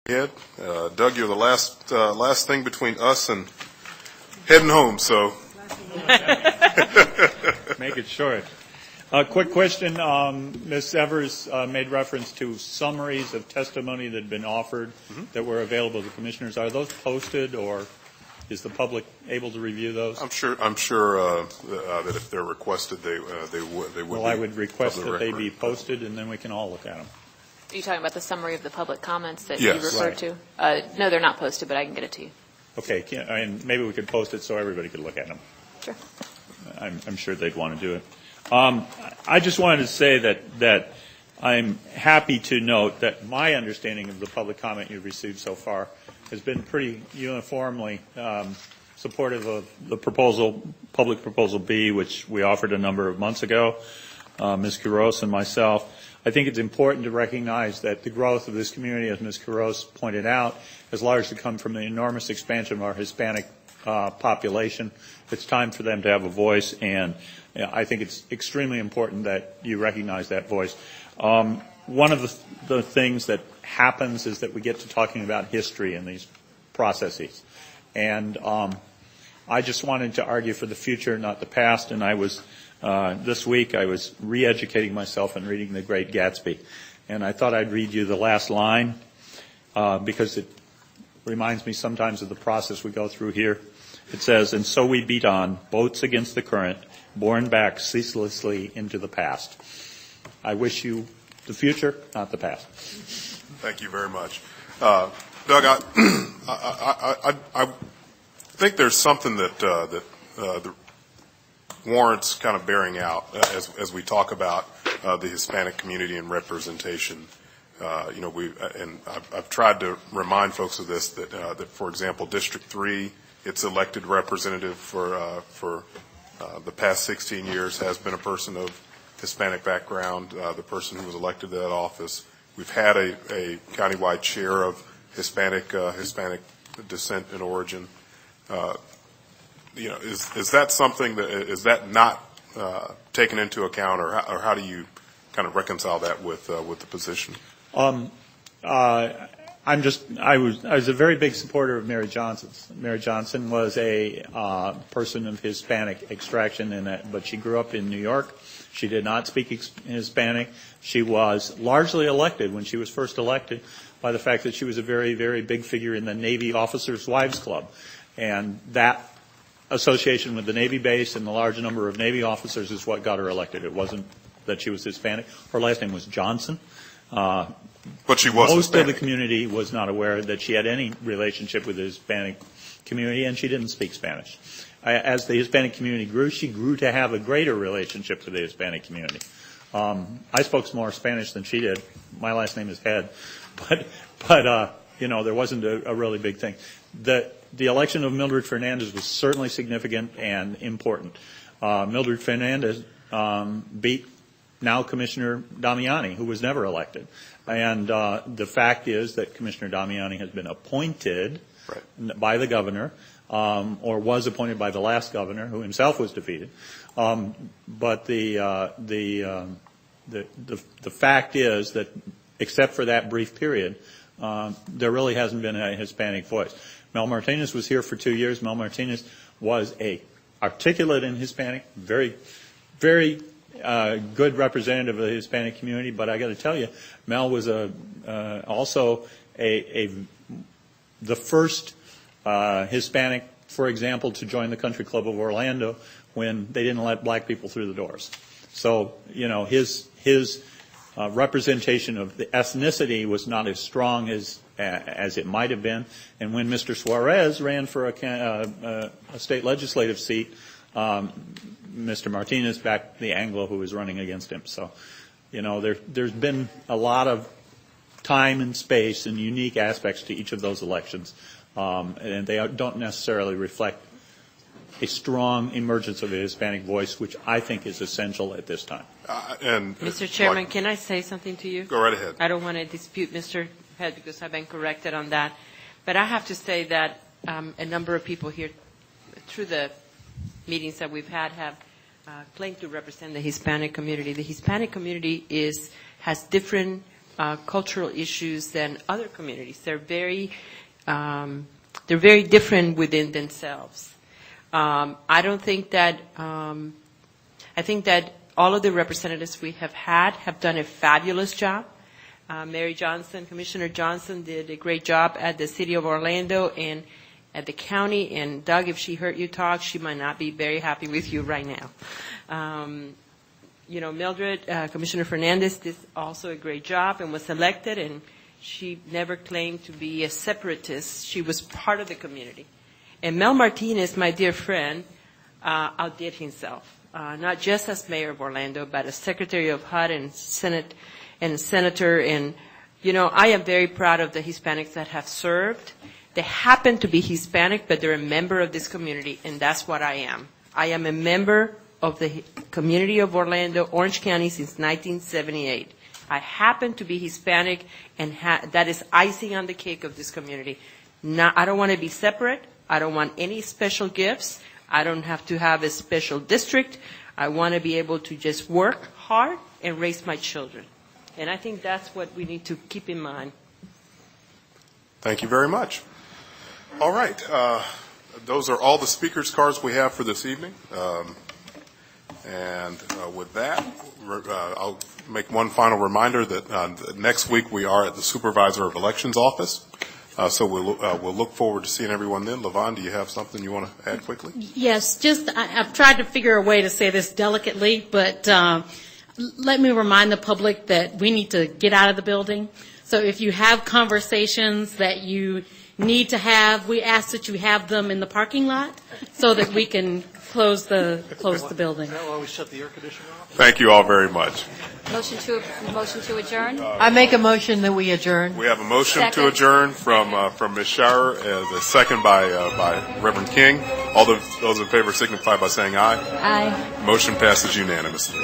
Ed, Doug, you're the last thing between us and heading home, so. Make it short. Quick question. Ms. Evers made reference to summaries of testimony that had been offered that were available to commissioners. Are those posted, or is the public able to review those? I'm sure that if they're requested, they would. Well, I would request that they be posted, and then we can all look at them. Are you talking about the summary of the public comments that Yes. you referred to? No, they're not posted, but I can get it to you. Okay, and maybe we could post it so everybody could look at them. Sure. I'm sure they'd want to do it. I just wanted to say that I'm happy to note that my understanding of the public comment you've received so far has been pretty uniformly supportive of the proposal, public proposal B, which we offered a number of months ago, Ms. Quiroz and myself. I think it's important to recognize that the growth of this community, as Ms. Quiroz pointed out, has largely come from the enormous expansion of our Hispanic population. It's time for them to have a voice, and I think it's extremely important that you recognize that voice. One of the things that happens is that we get to talking about history in these processes. And I just wanted to argue for the future, not the past, and I was this week I was re-educating myself and reading The Great Gatsby. And I thought I'd read you the last line because it reminds me sometimes of the process we go through here. It says, "And so we beat on, boats against the current, borne back ceaselessly into the past." I wish you the future, not the past. Thank you very much. Doug, I think there's something that warrants kind of bearing out as we talk about the Hispanic community and representation. I've tried to remind folks of this, that for example, District 3, its elected representative for the past 16 years has been a person of Hispanic background, the person who was elected to that office. We've had a countywide chair of Hispanic descent and origin. Is that something is that not taken into account, or how do you kind of reconcile that with the position? I was a very big supporter of Mary Johnson's. Mary Johnson was a person of Hispanic extraction, but she grew up in New York. She did not speak Hispanic. She was largely elected when she was first elected by the fact that she was a very, very big figure in the Navy Officers' Wives Club. And that association with the Navy base and the large number of Navy officers is what got her elected. It wasn't that she was Hispanic. Her last name was Johnson. But she was Most Hispanic. of the community was not aware that she had any relationship with the Hispanic community, and she didn't speak Spanish. As the Hispanic community grew, she grew to have a greater relationship with the Hispanic community. I spoke more Spanish than she did. My last name is Head, but there wasn't a really big thing. The election of Mildred Fernandez was certainly significant and important. Mildred Fernandez beat now Commissioner Damiani, who was never elected. And the fact is that Commissioner Damiani has been appointed by the governor, or was appointed by the last governor, who himself was defeated. But the fact is that, except for that brief period, there really hasn't been a Hispanic voice. Mel Martinez was here for 2 years. Mel Martinez was a articulate in Hispanic, very, very good representative of the Hispanic community. But I got to tell you, Mel was also the first Hispanic, for example, to join the Country Club of Orlando when they didn't let black people through the doors. So his representation of the ethnicity was not as strong as it might have been. And when Mr. Suarez ran for a state legislative seat, Mr. Martinez backed the Anglo who was running against him. So, there's been a lot of time and space and unique aspects to each of those elections, and they don't necessarily reflect a strong emergence of a Hispanic voice, which I think is essential at this time. Mr. Chairman, can I say something to you? Go right ahead. I don't want to dispute Mr. Head because I've been corrected on that. But I have to say that a number of people here, through the meetings that we've had, have claimed to represent the Hispanic community. The Hispanic community has different cultural issues than other communities. They're very different within themselves. I don't think that, I think that all of the representatives we have had have done a fabulous job. Mary Johnson, Commissioner Johnson did a great job at the City of Orlando and at the county. And Doug, if she heard you talk, she might not be very happy with you right now. You know, Mildred, Commissioner Fernandez did also a great job and was elected, and she never claimed to be a separatist. She was part of the community. And Mel Martinez, my dear friend, outdid himself, not just as mayor of Orlando, but as secretary of HUD and Senate and senator. And, you know, I am very proud of the Hispanics that have served. They happen to be Hispanic, but they're a member of this community, and that's what I am. I am a member of the community of Orlando, Orange County, since 1978. I happen to be Hispanic, and that is icing on the cake of this community. I don't want to be separate. I don't want any special gifts. I don't have to have a special district. I want to be able to just work hard and raise my children. And I think that's what we need to keep in mind. Thank you very much. All right. Those are all the speakers' cards we have for this evening. And with that, I'll make one final reminder that next week we are at the Supervisor of Elections office. So we'll look forward to seeing everyone then. LaVon, do you have something you want to add quickly? Yes, just I've tried to figure a way to say this delicately, but let me remind the public that we need to get out of the building. So if you have conversations that you need to have, we ask that you have them in the parking lot so that we can close the building. Is that why we shut the air conditioner off? Thank you all very much. Motion to adjourn? I make a motion that we adjourn. We have a motion Second. to adjourn from Ms. Schauer, the second by Reverend King. All those in favor signify by saying aye. Aye. Motion passes unanimously.